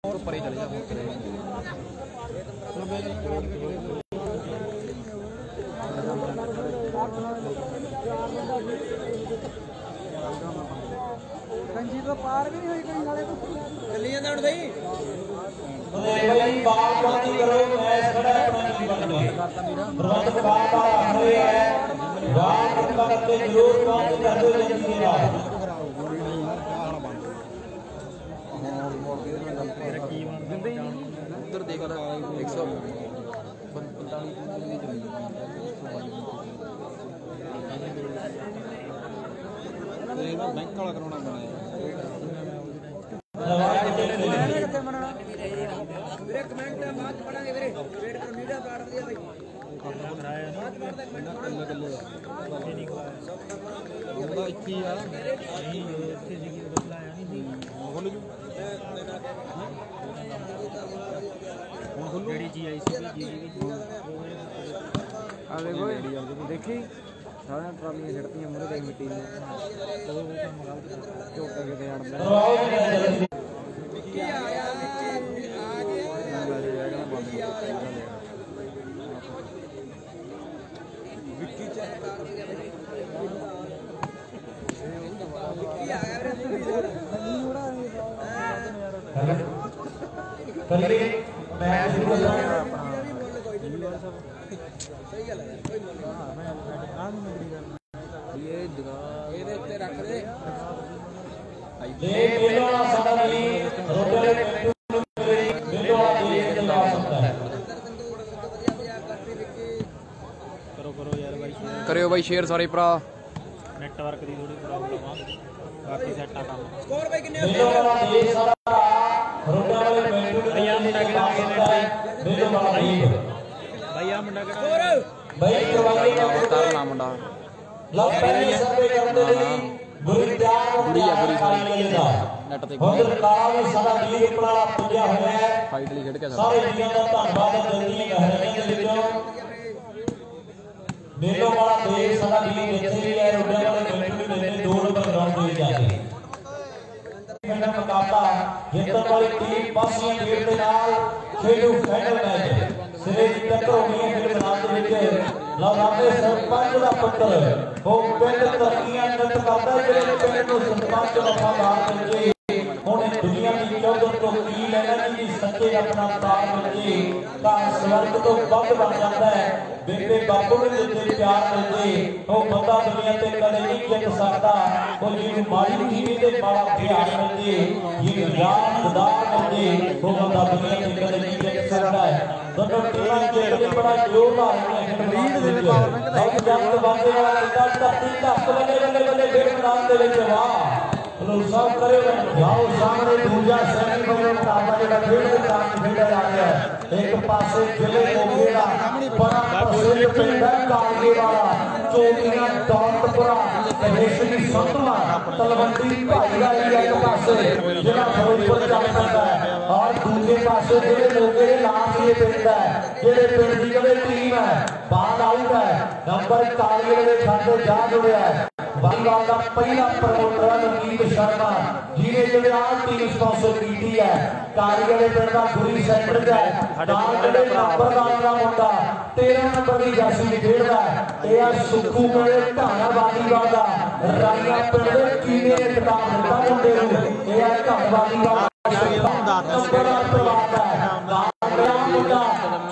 ऊपर ही चले जाओ। पार भी नहीं हुई कहीं नाले तो चली जाना उड़ भाई भाई बाल बंदी करो मैच खड़ा अपना नहीं बनना प्रबंधक बाल बाल आ रहे हैं बाल बंदा करते जरूर बात कर दो जल्दी से बात उधर देखा था 145 बैंक वाला कराना बनाया ਵੀਰੇ ਕਮੈਂਟ ਤੇ ਬਾਅਦ ਪੜਾਂਗੇ ਵੀਰੇ ਵੇਟ ਕਰ ਮੀਡੀਆ ਕਾਰਡ ਦਿਆ ਬਾਈ ਉਹਦਾ ਇੱਥੇ ਆ ਨਹੀਂ ਇੱਥੇ ਜੀ ਬਦਲਾਇਆ ਨਹੀਂ ਖੁੱਲ ਜੂ ਹੁਣ ਖੁੱਲੂ ਜਿਹੜੀ ਜੀ ਆਈ ਸੀ ਜੀ ਆ ਦੇਖੋ ਦੇਖੀ ਸਾਰੀਆਂ ਟਰਾਲੀਆਂ ਛੱਡਤੀਆਂ ਮੂਰੇ ਤੇ ਮਿੱਟੀ ਨੂੰ ਝੋਟੇ ਕਿਤੇ ਆਣਦਾ ਕੀ ਆਇਆ ਵਿੱਕੀ ਚ करिए मैच शुरू हो ਸਹੀ ਗੱਲ ਹੈ ਕੋਈ ਇਹ ਦੁਕਾਨ ਇਹਦੇ ਉੱਤੇ ਰੱਖ ਦੇ ले मेलो वाला सादा नहीं रोटे वाले मेलो वाला दे के ला सकता है करो यार भाई करियो भाई शेयर सारे भरा नेटवर्क की थोड़ी प्रॉब्लम आ बाकी सेट आ काम ਸਕੋਰ ਬਾਈ ਕਿੰਨੇ मेलो वाला दे सादा रोटे वाले मेलो भैया मुंडा केड़ा मेलो वाला दे भैया मुंडा केड़ा भाई करवाइए कर ना मुंडा लग पहले सर्वे करते नहीं बुरी प्यार बुरी है बुरी सारी नेट ते उधर काला भी सारा वीर अपना पुੱਜਿਆ ਹੋਇਆ ਹੈ फाइट ਲਈ ਖੇਡ के ਸਾਰੇ ਵੀਰਾਂ ਦਾ ਧੰਨਵਾਦ ਜਲਦੀ ਗਹਿਰਾਈਆਂ ਦੇ ਵਿੱਚੋਂ ਮੇਲੋ ਵਾਲਾ ਦੇਸ਼ ਸਾਡਾ ਵੀਰ ਇੱਥੇ ਵੀ ਹੈ ਰੁੱਡਿਆਂ ਵਾਲੇ ਬੈਠੇ ਵੀ ਨੇ 2 ਨੰਬਰ ਗਰਾਊਂਡ ਦੇ ਜਾ ਕੇ ਫਾਈਨਲ ਮੁਕਾਬਲਾ ਜਿੱਤਣ ਵਾਲੀ ਟੀਮ ਪਾਸੀਆਂ ਗੇਟ ਦੇ ਨਾਲ ਖੇਡੂ ਫਾਈਨਲ ਮੈਚ ਸਿਰੇ ਦੀ ਟੱਕਰ ਹੋਣੀ ਹੈ ਖੇਡ ਮੈਦਾਨ ਦੇ ਵਿੱਚ ਲਗਾਤਾਰ ਸਰਪੰਚ ਦਾ ਪੁੱਤਰ ਉਹ ਪਿੰਡ ਤਰੱਕੀਆਂ ਨਿਤ ਕਰਦਾ ਜਿਹੜੇ ਪਿੰਡ ਨੂੰ ਸਰਪੰਚ ਵਫਾਦਾਰ ਬੱਚੇ ਹੁਣ ਦੁਨੀਆ ਦੀ ਚੌਧਰ ਤੋਂ ਕੀ ਲੈਣਾ ਜੀ ਸੱਚੇ ਆਪਣਾ ਤਾਰ ਬੱਚੇ ਤਾਂ ਸਵਰਗ ਤੋਂ ਵੱਧ ਬਣ ਜਾਂਦਾ ਹੈ ਬੇਬੇ ਬਾਪੂ ਨੇ ਦਿੱਤੇ ਪਿਆਰ ਮਿਲਦੇ ਉਹ ਬੰਦਾ ਦੁਨੀਆ ਤੇ ਕਦੇ ਨਹੀਂ ਜਿੱਤ ਸਕਦਾ ਉਹ ਜਿਹਨੂੰ ਮਾੜੀ ਜੀਵੀ ਤੇ ਮਾੜਾ ਪਿਆਰ ਮਿਲਦੇ ਜਿਹਨੂੰ ਯਾਦ ਗਦਾਰ ਮਿਲਦੇ ਉਹ ਬੰਦਾ ਦੁਨੀਆ ਤੇ ਕਦੇ ਨਹੀਂ ਜਿੱਤ ਸਕਦਾ ਹੈ ਦੋਨੋਂ ਟੀਮਾਂ ਦੇ ਬੜਾ ਜੋਰ ਲਾ ਰਹੀਆਂ ਹਨ ਲੀਡ ਦੇ ਪਾਵਰ ਬੈਂਕ ਦਾ ਇੱਕ ਜੰਗ ਬਾਦੇ ਵਾਲਾ ਕਿੱਦਾਂ ਧਰਤੀ ਧੱਕ ਬੱਲੇ ਬੱਲੇ ਬੱਲੇ ਖੇਡ ਮੈਦਾਨ ਦੇ ਵਿੱਚ ਵਾਹ ਲੋਸਾਂ ਕਰੇ ਜਾਓ ਸਾਹਮਣੇ ਦੂਜਾ ਸੈਮੀ ਫਾਈਨਲ ਮੁਕਾਬਲਾ ਜਿਹੜਾ ਖੇਡ ਮੈਦਾਨ ਖੇਡਿਆ ਜਾ ਰਿਹਾ ਹੈ ਇੱਕ ਪਾਸੇ ਜ਼ਿਲ੍ਹੇ ਮੋਗੇ ਦਾ ਬੜਾ ਪ੍ਰਸਿੱਧ ਪਿੰਡ ਹੈ ਕਾਲਗੇ ਵਾਲਾ ਚੋਟੀਆਂ ਦੌਲਤਪੁਰਾ ਰੇਸ਼ਮੀ ਸੰਤਵਾ ਤਲਵੰਡੀ ਭਾਈਵਾਲੀ ਇੱਕ ਪਾਸੇ ਜਿਹੜਾ ਫਿਰੋਜ਼ਪੁਰ ਚੱਲ ਪੈਂਦਾ ਹੈ ਔਰ ਦੂਜੇ ਪਾਸੇ ਜਿਹੜੇ ਮੋਗੇ ਦੇ ਲਾਭ ਇਹ ਪਿੰਡ ਹੈ ਜਿਹੜੇ ਪਿੰਡ ਦੀ ਕਦੇ ਟੀਮ ਹੈ ਬਾਲ ਆਊਟ ਹੈ ਨੰਬਰ ਕਾਲਗੇ ਦੇ ਖਾਤੇ ਜਾ ਜੁੜਿਆ ਹੈ ਵਾਲੀਬਾਲ ਦਾ ਪਹਿਲਾ ਪ੍ਰਮੋਟਰ ਹੈ ਮਨਜੀਤ ਸ਼ਰਮਾ ਜਿਹਨੇ ਜਿਹੜੇ ਆਹ ਟੀਮ ਸਪਾਂਸਰ ਕੀਤੀ ਹੈ ਕਾਲਗੇ ਦੇ ਪਿੰਡ ਦਾ ਗੁਰੀ ਸੈਂਟਰ ਦਾ ਨਾਲ ਜਿਹੜੇ ਨੰਬਰਦਾਰ ਦਾ ਮੁੰਡਾ 13 ਨੰਬਰ ਦੀ ਜਰਸੀ ਵਿੱਚ ਖੇਡਦਾ ਇਹ ਆ ਸੁੱਖੂ ਮੇਰੇ ਢਾਣਾ ਵਾਲੀਬਾਲ ਦਾ ਰਾਈਆਂ ਪਿੰਡ ਦੇ ਕੀਨੇ ਨੇ ਖਿਤਾਬ ਦਿੱਤਾ ਮੁੰਡੇ ਨੂੰ ਇਹ ਆ ਢਾਣਵਾਲੀਬਾਲ ਨੰਬਰਦਾਰ ਪਰਿਵਾਰ ਦਾ ਨਾਲ ਮੇਰਾ ਮੁੰਡਾ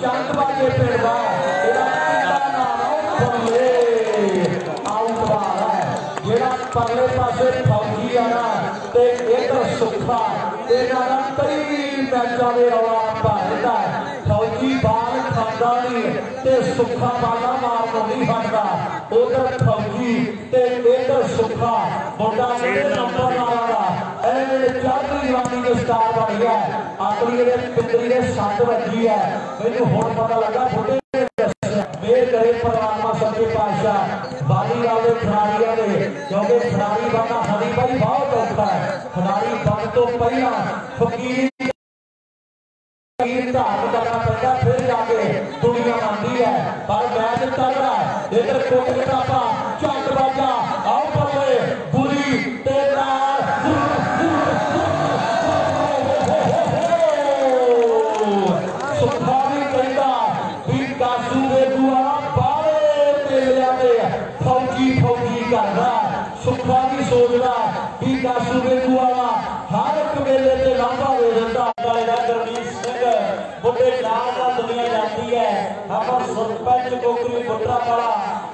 ਚੰਦਬਾਗੇ ਪਿੰਡ ਦਾ ਇਹਦਾ ਪਿੰਡਾ ਨਾਮ ਬੰਦੇ ਆਊਟਬਾਲ ਹੈ ਜਿਹੜਾ ਪਰਲੇ ਪਾਸੇ ਫੌਜੀ ਆ ਨਾ ਤੇ ਇਧਰ ਸੁੱਖਾ ਇਹਨਾਂ ਦਾ ਕਈ ਮੈਚਾਂ ਦੇ ਰੌਲਾ ਭਰਦਾ ਫੌਜੀ ਬਾਲ ਖਾਂਦਾ ਨਹੀਂ ਤੇ ਸੁੱਖਾ ਬਾਲਾ ਮਾਰਨ ਨਹੀਂ ਹਟਦਾ ਉਧਰ ਫੌਜੀ ਤੇ ਇਧਰ ਸੁੱਖਾ ਮੁੰਡਾ ਜਿਹੜੇ ਨੰਬਰ ਵਾਲਾ ਇਹ ਚਾਹੀ ਵਾਲੀ ਦੇ ਸਟਾਰ ਬਣ ਗਿਆ ਆਪਣੀ ਇਹਦੇ ਪਿੰਡਰੀ ਦੇ 7 ਵੱਜੀ ਹੈ ਮੈਨੂੰ ਹੁਣ ਪਤਾ ਲੱਗਾ ਫੁੱਟੇ ਮੇਰ ਕਰੇ ਪਰਮਾਤਮਾ ਸੱਚੇ ਪਾਤਸ਼ਾਹ ਵਾਲੀਬਾਲ ਦੇ ਖਿਡਾਰੀਆਂ ਦੇ ਕਿਉਂਕਿ ਖਿਡਾਰੀ ਬਣਨਾ ਹਰੀ ਭਾਈ ਬਹੁਤ ਔਖਾ ਹੈ ਖਿਡਾਰੀ ਬਣ ਤੋਂ ਪਹਿਲਾਂ ਫਕੀਰ ਧਾਰਨ ਕਰਨਾ ਪੈਂਦਾ ਫਿਰ ਜਾ ਕੇ ਦੁਨੀਆ ਮੰਨਦੀ ਹੈ ਪਰ ਮੈਚ ਚੱਲ ਰਿਹਾ ਇਧਰ ਕੋਟ ਕਿਤਾਬਾ ਝੱਟ ਬਾਜਾ ਆਓ ਬੱਲੇ ਬੁਰੀ ਤੇ ਨਾਲ मुट्रापाड़ा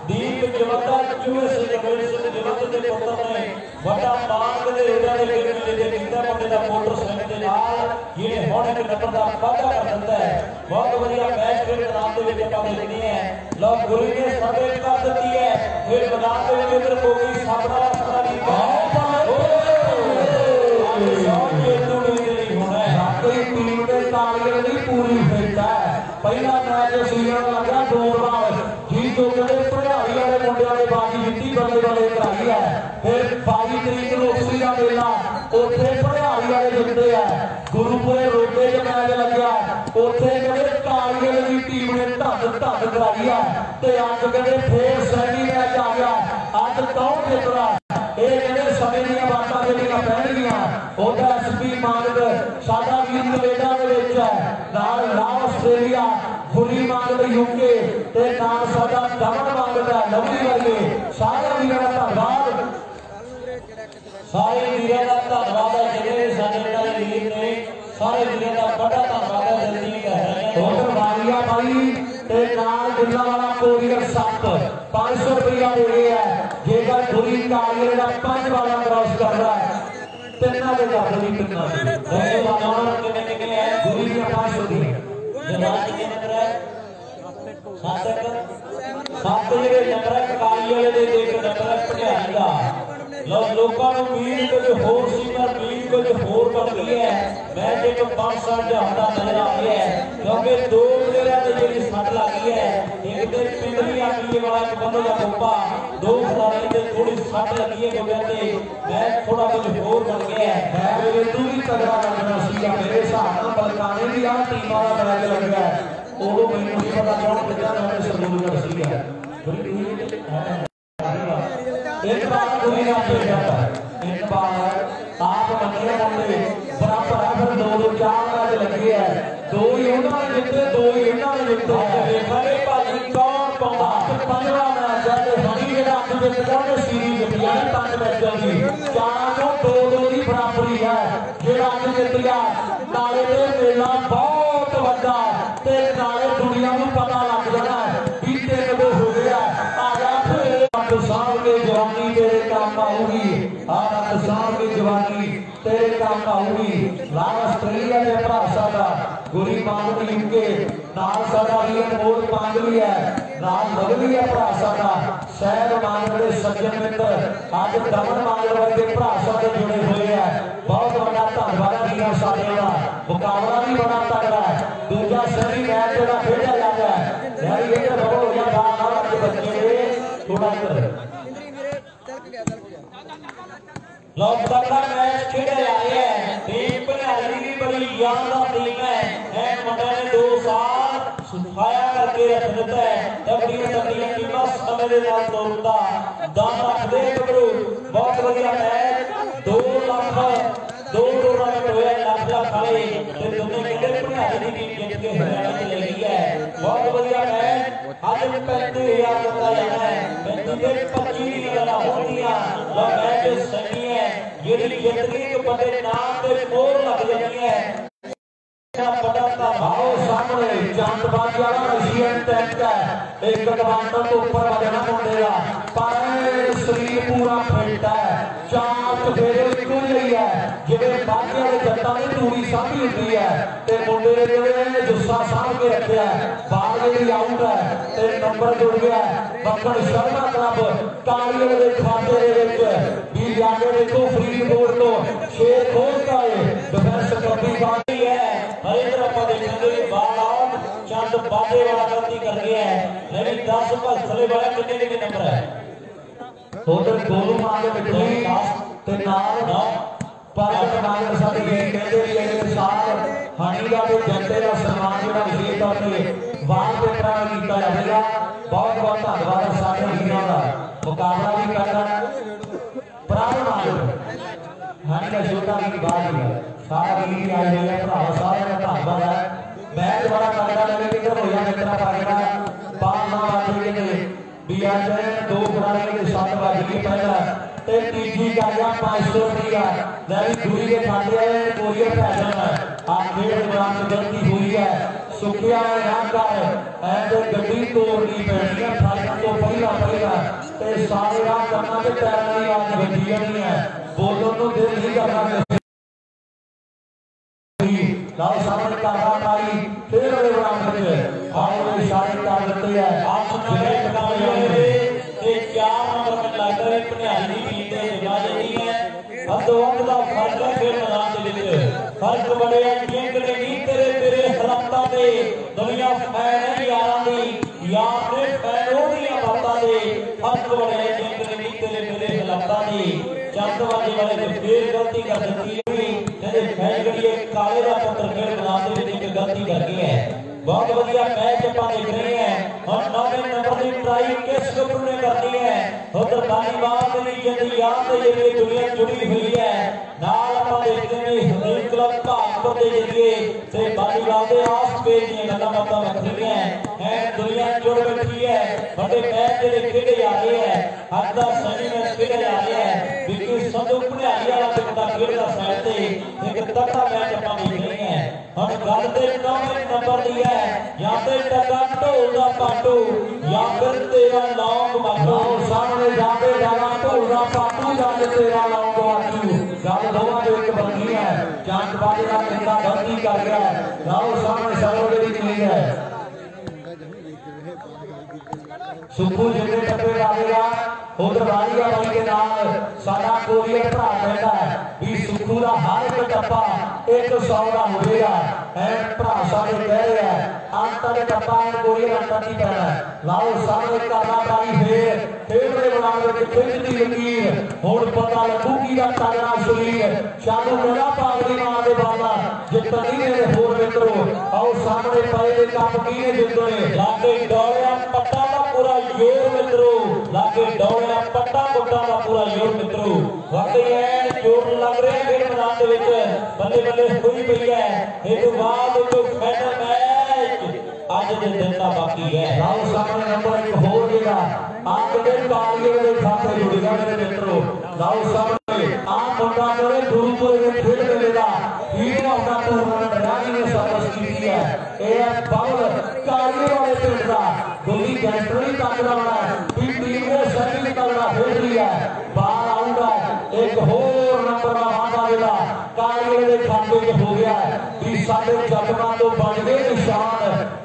दीप जवंदर चूहे से जवंदर के पुत्र ने बड़ा मांग दे उड़ाने के लिए कितना बड़े दा मोटरसाइकिल के नाल ये हुण एक नंबर दा वादा कर दिंदा है। बहुत बढ़िया मैच फिर मैदान दे विच आपां देखनी है। लो गुरी ने सबे कर दित्ती है फिर मैदान दे विच इधर कोगी साबड़ा वाली टीम के तालियां दी पूरी फिट है। पहला मैच सीजन लगा 2 बार जी तो कहते भड़ाई वाले मुंडिया ने बाजी जित्ती बल्ले बल्ले कराई है। फिर 22 तरीक लोकसी का मेला उत्थे भड़ाई वाले जितते है। गुरुपुरे रोडे च मैच लग्या उत्थे कहते तालियां दी टीम ने धंद धंद कराई है। ते अज कहते फिर सैनी मैच आ गया अज कौन जितदा ये कहते समय दी बातां जेहड़ियां पैणगियां ओदा एसपी मानक साडा वीर कनेडा दे विच है नाल नाल आस्ट्रेलिया फुली मानक यूके ते नाल साडा दमन मानक है लवली वर्गे सारे वीरां दा धन्नवाद सारे वीरां दा धन्नवाद है जिहड़े साडे नाल वीर ने सारे वीरां दा बड़ा धन्नवाद है दिलजीत है उधर वालिया भाई ते नाल गुल्ला वाला कोरियर 7 500 रुपया दे रहे है जेकर गुरी कालियर दा 5 वाला क्रॉस कर रहा है तिन्ना दे कर दी तिन्ना दे दोनों वाला कितने कितने है गुरी दी 500 दी जवाब कितने नंबर है 7 ਜਿਹੜੇ ਨੰਬਰ ਹੈ ਕਾਲੀ ਵਾਲੇ ਦੇ ਦੇਖ ਨੰਬਰ ਹੈ ਭਟਿਆਈ ਦਾ ਲੋ ਲੋਕਾਂ ਨੂੰ ਉਮੀਦ ਕੁਝ ਹੋਰ ਸੀ ਪਰ ਉਮੀਦ ਕੁਝ ਹੋਰ ਬਣ ਗਈ ਹੈ ਮੈਚ ਇੱਕ 5-7 ਜਾਂਦਾ ਨਜ਼ਰ ਆ ਰਿਹਾ ਹੈ ਕਿਉਂਕਿ 2 ਪਲੇਅਰਾਂ ਤੇ ਜਿਹੜੀ ਸੱਟ ਲੱਗੀ ਹੈ ਇੱਕ ਤੇ ਪਿੰਡਲੀ ਆਕੀਏ ਵਾਲਾ ਇੱਕ ਬੰਦੇ ਦਾ ਗੋਪਾ 2 ਖਿਡਾਰੀ ਤੇ ਥੋੜੀ ਸੱਟ ਲੱਗੀ ਹੈ ਗੋਪਿਆਂ ਤੇ ਮੈਚ ਥੋੜਾ ਕੁਝ ਹੋਰ ਬਣ ਗਿਆ ਹੈ ਮੈਂ ਤੂੰ ਵੀ ਤਗੜਾ ਲੱਗਣਾ ਸੀਗਾ ਮੇਰੇ ਹਿਸਾਬ ਨਾਲ ਬਲਕਾਨੇ ਦੀ ਆ ਟੀਮ ਵਾਲਾ ਮੈਚ ਲੱਗ ਰਿਹਾ ਹੈ ਉਦੋਂ ਮੈਨੂੰ ਨਹੀਂ ਪਤਾ ਕੌਣ ਕਿੱਦਾਂ ਮੈਚ ਸ਼ੁਰੂ ਕਰ ਸੀਗਾ एक बार पूरी रात हो जाता है एक बार आप मंदिर होंगे बराबर है फिर 2-4 मैच लगी है 2 ही उन्होंने जितने 2 ही उन्होंने जितने देखा नहीं भाजी कौन पाਉਂਦਾ 5वां मैच है ते हनी जेड़ा अज जितदा ते सीरीज जित गई 5 मैचों की 4 ਤੋਂ 2-2 की बराबरी है जेड़ा अज जित गया नाले ते मेला बहुत वड्डा ते नाले दुनिया नूं पता लग जाना भी 3 हो गया आ जा साहब की जवानी तेरे काम आऊगी आनंद साहब की जवानी तेरे काम आऊगी लाल आस्ट्रेलिया के भरा साडा गुरी मानक यूके नाल साडा वीर मोर पांगली है नाल लवली है भरा साडा शहर मानक के सज्जन मित्र अज दमन मानक वर्गे भरा साडे जुड़े हुए हैं बहुत बड़ा धन्यवाद वीर साडे दा मुकाबला भी बड़ा तगड़ा है दूजा सभी मैच जेड़ा खेडा जा रहा है यानी ये बड़ा हो गया बाहर के बच्चे थोड़ा लो तगड़ा मैच खेले जा रहे हैं टीम भड़ाई भी बड़ी यादगार टीम है मुंडे ने 2 साल सुखाया करके रख दिता है तगड़ियां टीमां समय के नाल तोड़दा दम रखदे गबरू बहुत बढ़िया मैच 2 लाख 2 टूर्नामेंट होया लाख वाले ते दोनों कहते भड़ाई की टीम जीत के हरियाणा में ले गई है बहुत बढ़िया मैच आज 35,000 जितना जाना है 35 से 25 की गल्लां होंदियां लो मैच सही है जेडी जिंदगी के बड़े नाम ते मोहर लग जाती है आओ सामने चांदबाजी वाला मशीन टैंक है एक क्वांटल तो ऊपर वजन मुंडेगा पर शरीर पूरा फिट है चार चफेरे इक्को ही है जिवें बाकी वाले जट्टां दी तूड़ी सांभी हुंदी है ते मुंडे जिवें जुस्सा सांभ के रखिया है बाल जेहड़ी आउट है ते नंबर जुड़ गया मक्खन शर्मा क्लब काली दे खाते दे विच भी जाके देखो फरीदकोट तो शेर खोलता है डिफेंस कबड्डी बाजी है हरिंदर अपा देखेंगे बाल आउट चंद बाजे वाला गलती कर गया है लेकिन 10 भसले वाला कितने नंबर है उधर गोलू मार के बिठली ते नाल पर नाल साडी टीम कहते भी अगले साल हनी दा ते जनते दा सम्मान जेड़ा विशेष तौर ते वाल पेपरा कीता जाएगा बहुत बहुत धन्यवाद सारे वीरां दा मुकाबला भी करना प्राण मार हनी दा छोटा भी बाहर ही सारा वीर आए हुए हैं भरा सारे का धन्यवाद है मैच बड़ा तगड़ा लगे किधर होया मित्रा पाएगा बाल ना बाजी के बिया जाए 2 खिलाड़ी के 7 बज गई पहला ते तीजी गाया 500 रुपया नहीं दूरी के खाते है कोरियर पै जाना आज खेल मैदान में गलती हुई है सुखिया ना का है ऐसे गड्डी तोड़नी पैनी है फाइनल तो पहला ते सारे राह करना के पैरों की आवाज बजी जानी है बोलने को दिल नहीं करना लाओ सामने कारा पाई फिर अगले राउंड में आओ इशारे कर देते हैं आप जिले टकाए ते 4 नंबर में लग रहे पनियारी की टीम दे जमाजे दी है अदोंद दा फर्क है फिर मैदान दे विच फर्क बड़े जिंगले नहीं तेरे तेरे हलातां दे दुनिया फैन है यारां दी यार ने फैन ओदियां बातां दे फर्क बड़े जिंगले नहीं तेरे तेरे हलातां दी चंदवाजी वाले ने फिर गलती कर दी हुई जदे फैन गड़िए काले दा पुत्र फिर मैदान दे विच गलती कर गई है बहुत बढ़िया मैच अपन देख रहे हैं और 9वें नंबर की ट्राई किस ग्रुप ने करनी है उधर बालीबाल की जिंदगी याद के जरिए दुनिया जुड़ी हुई है नाल अपन देखते हैं हमीर क्लब भागपुर के जरिए से बालीबाल के आस पेज दी गल्लां बातां वखरीआं हैं दुनिया जुड़ बैठी है बड़े मैच जेडे खेडे जा रहे हैं आज दा सनी मैच खेडे जा रहे हैं बिल्कुल संधू भनियारी वाला पिंड दा खेडदा साइड ते एक तगड़ा मैच अपन देख रहे हैं और गल ते 9वें नंबर दी है या ते टका ढोल दा पाटू या फिर तेरा लौंग माटू सामने जाके जाना ढोल दा पाटू या ते तेरा लौंग माटू गल दोवां दे एक बननी है चांदबाजी दा किंदा गलती कर गया लाओ सामने सर्व दी मिली है सुखू जिन्ने टप्पे डालेगा उधर वालिया भाई के नाल साडा कोरियर भरा कहता है भी सुखू दा हर एक टप्पा 100 दा होवेगा ऐ भरा साडे कह रहे हैं अंत दे टप्पा कोरियर अंत नहीं पैना लाओ सामने काला डाली फेर दे बनाने विच खिंचदी लकीर हुण पता लगू की दा तगड़ा शरीर चालू मेरा पागड़ी मार दे बाला जितनी मेरे होर मित्रो आओ सामने पए दे कप कीने जितने लागे डोलिया पट्टा दा पूरा जोर मित्रो लागे डोलिया पट्टा मुट्टा दा पूरा जोर मित्रो वाकई है जोर लग रहा है खेल मैदान दे विच बल्ले बल्ले होई पई है इस बाद जो फाइनल मैच आज दे दिन दा बाकी है लाओ सामने नंबर 1 हो गया आप दे तालियों दे खाते जुड़ेगा मेरे मित्रो लाओ सामने आप मुंडा करे गुरुपुर में खेल मिलेगा हीरो अपना टूर्नामेंट रानी ने सबस की है ए बाउल काली वाले पिंड दा गोली गैंटरी तगड़ा वाला टीम ने सर्विस तगड़ा खेल रही है बाहर आऊंगा एक होर नंबर दा वादा देगा काली दे खाते में हो गया भी साडे जगमा तो बन गए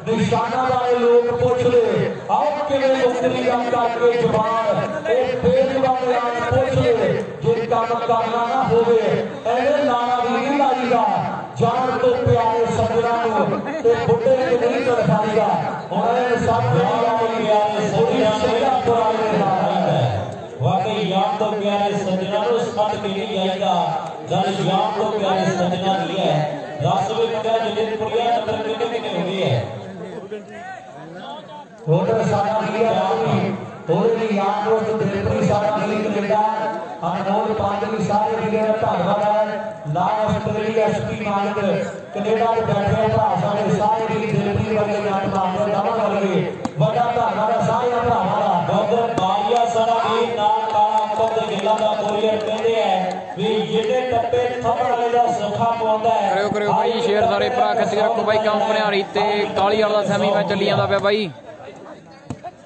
निशाना वाले लोग पूछ ले आओ किवें मुक्तरी दा करके जवान ए बेजवान याद पूछ ले जिन काम करना ना होवे ऐने नाना भी नहीं लाईदा जान तो प्यारे सजना नु ते बुड्ढे के नहीं तड़फाईदा हुण सब प्यारे सजना पुराने लाईदा वाकई याद तो प्यारे सजना नु सट के नहीं आईदा गल याद तो प्यारे सजना नहीं है रस विच जलिनपुरिया नंबर कितने हो गई है होटल साडा लीडर आदमी होरी याद दोस्त दिलप्रीत साडा लीडर कनेडा अनमोल पांडवी सारे लीडर धन्यवाद है लाल ऑस्ट्रेलिया एसपी मालिक कनेडा के बैठे भरा सारे सारे लीडर दिलप्रीत वर्गे जान मारते दमन वर्गे बड़ा धन्यवाद सारे भरावां दा डॉक्टर बालिया साडा वीर नाल काला अंबर दे गिल्ला दा कोरियर कहंदे है भी जिहड़े टप्पे थप्पड़ वाले दा सुखा पाउंदा है करियो भाई शेयर सारे भरा खिच के रखो भाई काम भनियारी ते काली वाला दा सैमी मैच चली जांदा पिया भाई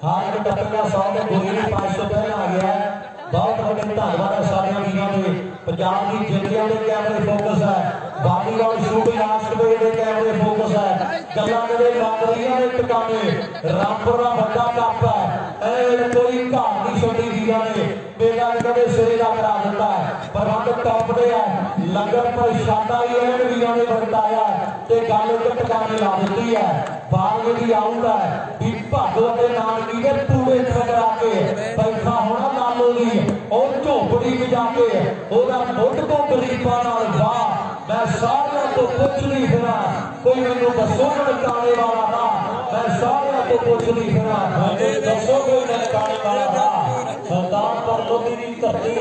हां के टप्पे दा 100 ते गोली 500 पहले आ गया है बहुत बड़े धन्यवाद है सारे वीरों के पंजाब की जिंदगियां दे कैमरे फोकस है वालीबॉल शूटिंग लास्ट पे दे कैमरे फोकस है गल्लां दे मामलियां दे टकाने रामपुर दा बड़ा कप है ए कोई घाट नहीं छोड़ी वीरां ने मेला कदे सिरे दा करा दिता है प्रबंध टॉप दे है लंगर प्रशादा ही है वीरां ने बरताया ते गल ते टकाने ला दित्ती है बाल भी आऊंगा भी भागो दे नाल की दे पूरे ठगरा के बैठा होना लालो दी और झोपड़ी में जाके ओदा मुੱਢ को गरीबां नाल वाह मैं सारे तो कुछ नहीं फिरा कोई मैनू दसो ननकाने वाला ना मैं सारे तो कुछ नहीं फिरा मैनू दसो कोई ननकाने वाला ना सरदार पर लोधी दी धरती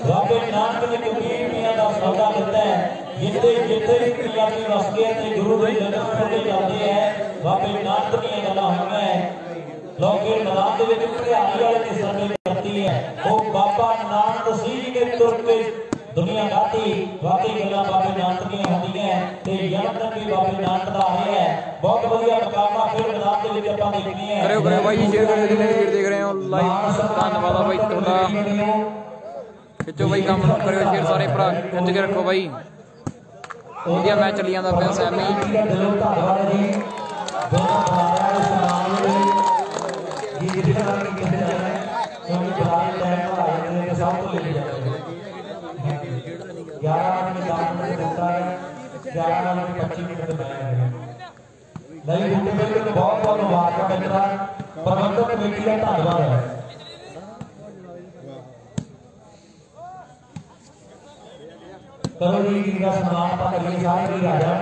बाबे नानक ने कबीर मियां दा सौदा दिता है जिथे जिथे भी पंजाबी वसदे हैं ते गुरु दे जन्म खोले जाते हैं बाबे नानक दी गल्लां होंदियां हैं लोग मैदान दे विच भनियारी वाले दी सरदारी करती है वो बाबा नानक सिंह जी ने तुर के दुनिया गाती वाकई गल्लां बाबे नानक दी होंदियां ते जन्म करनगे बाबे नानक दा आ रहा है बहुत बढ़िया मुकाबला फिर मैदान दे विच आपां देखनी है करियो करियो भाई शेयर करियो जिन्ने वीर देख रहे हो लाइव धन्यवाद भाई थोड़ा खिचो भाई काम करियो शेयर सारे भरा खिच के रखो भाई ਵਧੀਆ मैच चली जाता पे सैमी दिलों धन्यवाद जी दोनों खिलाड़ियों के सम्मान लिए जी जिस तरह की कहते जाए क्योंकि खिलाड़ी टाइम पर आए थे सब तो ले जाते हैं 11 मिनट 10 मिनट होता है 11 मिनट 25 मिनट में नहीं बूटे भाई को बहुत बहुत मुबारक मिलता प्रबंधक कमेटी का धन्यवाद है करो जी इनका सम्मान पर करिए सारे भी राजा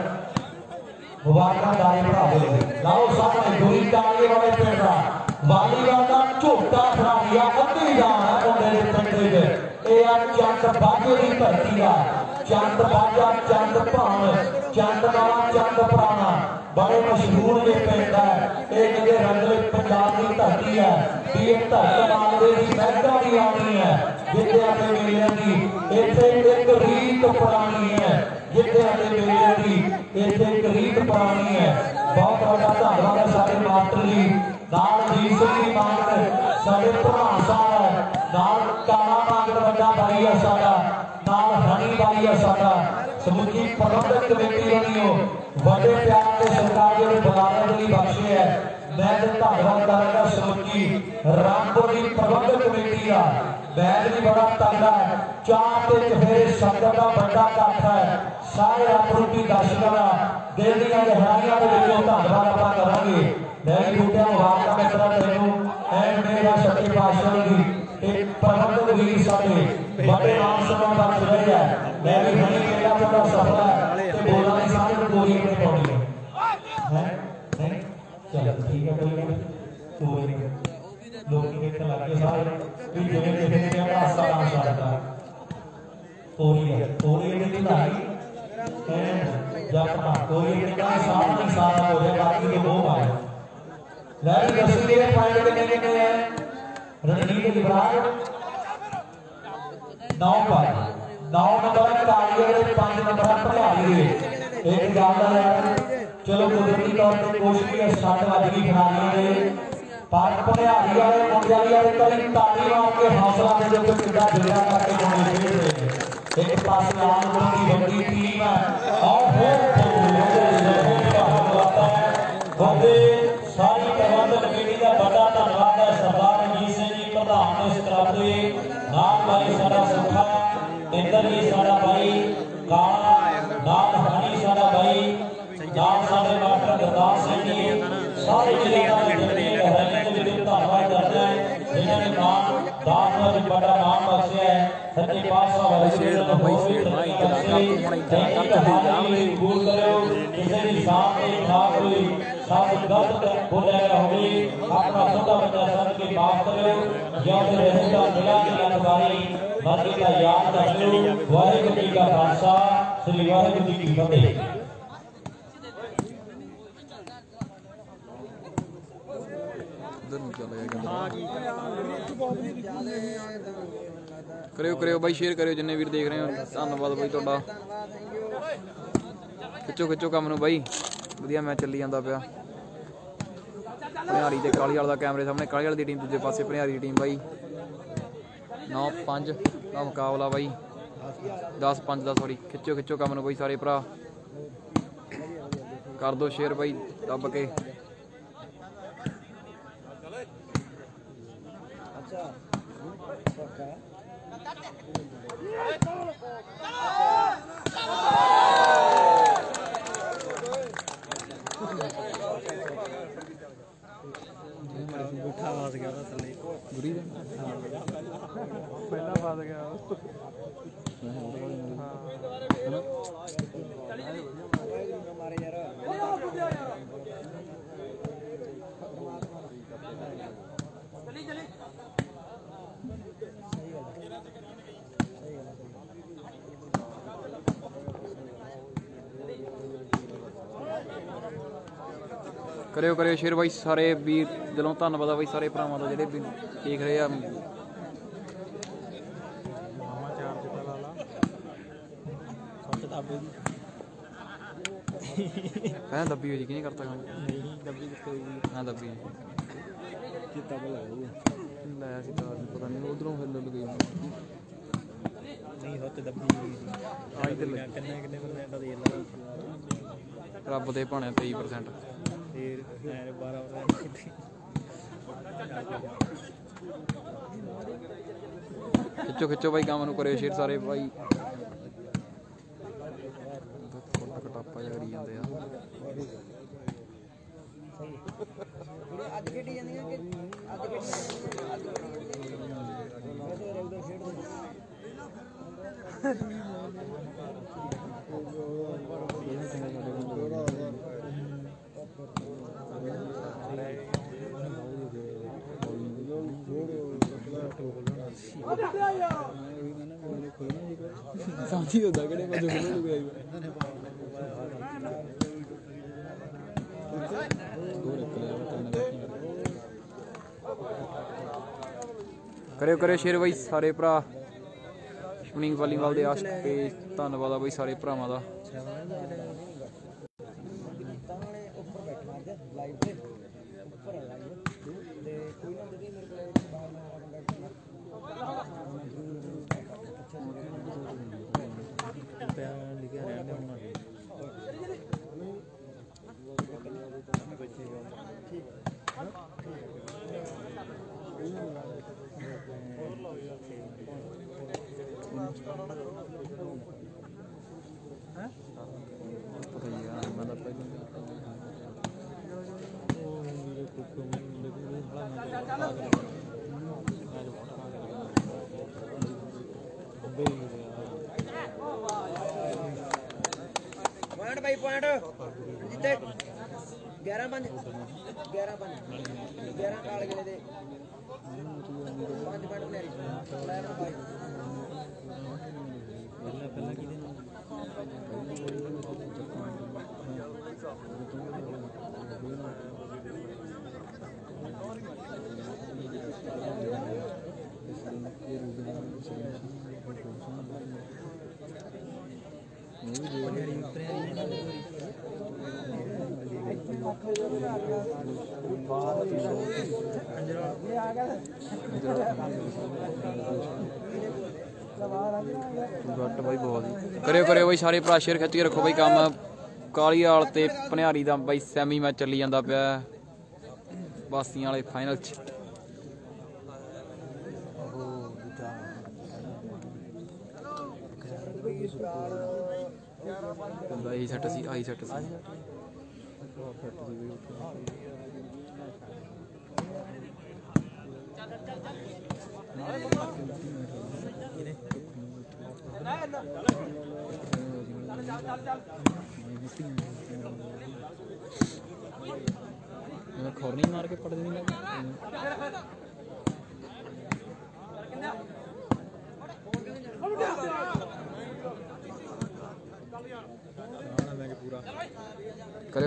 मुबारक दाई भरावे लाओ सामने गोली टांगे वाले पिंड दा वालीबाल दा झोटा फड़ा लिया अद्धी जान है मुंडे दे पिंड दे ए आ चंद बाजे दी धरती दा चंद बाजा चंद भाण चंद नाला चंद पुराना बड़े मशहूर ये पिंड है ये कहते रंगले पंजाब की धरती है भी ये धरती मानदे दी महका भी आनी है जिथे आते मेले की इत्थे एक रीत पुरानी है जिथे आते मेले की इत्थे एक रीत पुरानी है बहुत बड़ा धन्यवाद है सारे मास्टर जी नाल जीत सिंह जी मानक साडे प्रधान साहब नाल काला मानक बड़ा भाई है साडा नाल हनी भाई है साडा समूची प्रबंधक कमेटी बनियो बड़े प्यार से सरकार जो बुलाने वाली बख्शे है मैं धन्यवाद करूंगा समूची रामपुर की प्रबंधक कमेटी का बैल भी बड़ा तगड़ा है चार ते चफेरे संगत का बड़ा इकट्ठ है सारे रामपुर की दर्शकों का दिल दी गहराइयां के विचों धन्यवाद आपां करांगे मैं भी बूटियां मुबारक मित्रा तैनूं एंड मेरा सच्चे पातशाह दी एक प्रबंधक वीर साडे बड़े नाम सम्मान बख्श रहे हैं मैं भी हनी मेरा बड़ा सफल है ते बोलां दी सारे नूं गोली अपने पाउणी है नहीं चल ठीक है कोई नहीं कोई नहीं लोग देखने लगे सारे भी जिवें देखते हैं हासा डांस करता तोरी ने दिलाई एंड जपना तोरी ने का सारा हो गया बाकी के वो आए लड़ी दसी के पॉइंट कितने हैं रणनीति विभाग 9 पर 9 नंबर कालिया के 5 नंबर भलियाड़ी एक गल है चलो कुदरती तौर पे कोशिश की 60 वज की खिलाड़ियों ने पर भलियाड़ी वाले मुंडे वाले कई ताली मार के हौसला दे दो कि कितना जिला करके मुंडे खेल रहे हैं एक पास आनंद की बड़ी टीम है और फिर बंदे सारी प्रबंधक कमेटी का बड़ा धन्यवाद है सरदार रंजीत सिंह जी प्रधान ने इस तरह से नाम भाई साडा सुखा इंदर जी साडा भाई काला नाम हनी साडा भाई नाम साडे मास्टर गुरदास सिंह जी सारे जिले का धन्यवाद करते हैं जिन्होंने नाम दान में बड़ा नाम बख्शा है सच्चे पातशाह वाले शेर तो भाई शेर भाई कबूल करो किसी भी सामने ना कोई साथ गलत बोलेगा होगी अपना छोटा बच्चा समझ के माफ करो या फिर रहेगा मिला की अखबारी मर्जी का याद रखो वाहिगुरू जी का खालसा श्री वाहिगुरू जी की फतेह करियो करियो भाई शेयर करियो जिन्ने वीर देख रहे हो धन्यवाद भाई तुहाडा खिचो खिचो काम नूं भाई वधिया मैच चली जांदा पिया भनियारी ते काली वाला कैमरे सामने काली वाली दी टीम दूजे पासे भनियारी दी टीम भाई 9-5 का मुकाबला भाई 10-5 का सॉरी खिचो खिचो काम नूं भाई सारे भरा कर दो शेयर भाई दब के पहला फस गया करियो करियो शेर भाई सारे वीर दिलों धन्यवाद भाई सारे भरावां दा जेहड़े देख रहे आ ਕਹਿੰਦਾ ਦੱਬੀ ਹੋਈ ਕਿ ਨਹੀਂ ਕਰਤਾ ਕੰਮ ਨਹੀਂ ਦੱਬੀ ਕਿੱਥੇ ਹੋਈ ਹਾਂ ਦੱਬੀ ਚਿੱਤਾ ਭਲਾ ਹੋਊ ਲਾਇਆ ਸੀ ਤਾਂ ਪਤਾ ਨਹੀਂ ਉਧਰੋਂ ਹਿੱਲ ਗਈ ਨਹੀਂ ਹੱਥ ਦੱਬੀ ਹੋਈ ਸੀ ਆਈ ਤੇ ਲੱਗੀ ਕਿੰਨੇ ਪਰਸੈਂਟ ਦਾ ਦੇ ਲਾ ਰੱਬ ਦੇ ਭਾਣੇ 23% ਫਿਰ 12% ਖਿੱਚੋ ਖਿੱਚੋ ਬਾਈ ਕੰਮ ਨੂੰ ਕਰਿਓ ਸ਼ੇਅਰ ਸਾਰੇ ਬਾਈ ਕਟਾਪਾ ਜਿਹਾ ਕਰੀ ਜਾਂਦੇ ਆ ਅੱਜ ਖੇਡੀ ਜਾਂਦੀਆਂ ਕਿ ਅੱਜ ਖੇਡੀ ਰੈਗੂਲਰ ਖੇਡਦੇ ਸਾਥੀ ਹੁੰਦਾ ਕਿਹੜੇ ਪਾਸੇ ਖੋਲ ਗਿਆ ਕਰਿਓ ਸ਼ੇਅਰ ਬਾਈ ਸਾਰੇ ਭਰਾ ਸਪਿਨਿੰਗ ਵਾਲੀਬਾਲ ਦੇ ਆਸ਼ਕ ਪੇਜ ਧੰਨਵਾਦ ਆ ਬਾਈ ਸਾਰੇ ਭਰਾਵਾਂ ਦਾ ਉੱਪਰ ਬੈਠਣਾ ਅੱਜ ਲਾਈਵ ਤੇ ਉੱਪਰ ਲਾਈਵ ਤੇ ਕੋਈ ਨਾ ਜਿਹੜੀ ਮੇਰੇ ਕੋਲ ਬਾਹਰ ਨਾ ਪਿਆਰ ਲਿਖਿਆ ਰਹਿਣ ਦੇ ਹੋਣਾ ਪਤਾ ਹੀ ਆ ਮੈਂ ਤਾਂ ਪਹਿਲਾਂ ਪੁਆਇੰਟ ਬਾਈ ਪੁਆਇੰਟ ਜਿੱਤੇ 11-5 11 ਕਾਲ ਗਲੇ ਦੇ 5 ਪੁਆਇੰਟ ਮੇਰੀ ਲੈ ਲਓ ਬਾਈ ਪਹਿਲਾਂ ਕਿਹਦੇ ਨਾਲ ਗੱਟ ਬਾਈ ਬਹੁਤ ਕਰਿਓ ਬਾਈ ਸਾਰੇ ਭਰਾ ਸ਼ੇਅਰ ਖਿੱਚ ਕੇ ਰੱਖੋ ਬਾਈ ਕੰਮ ਕਾਲੀਆਲ ਤੇ ਭਨਿਆਰੀ ਦਾ ਬਾਈ ਸੈਮੀ ਮੈਚ ਚੱਲੀ ਜਾਂਦਾ ਪਿਆ ਬਾਸੀਆਂ ਵਾਲੇ ਫਾਈਨਲ 'ਚ ਆਈ ਸੈੱਟ ਸੀ ਖੋਰ ਨਹੀਂ ਮਾਰ ਕੇ ਪੜ ਦੇਣੀ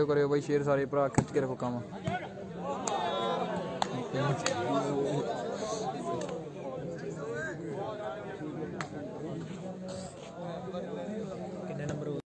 ਕਰਿਓ ਬਾਈ ਸ਼ੇਅਰ ਸਾਰੇ ਭਰਾ ਖਿੱਚ ਕੇ ਰੱਖੋ ਕੰਮ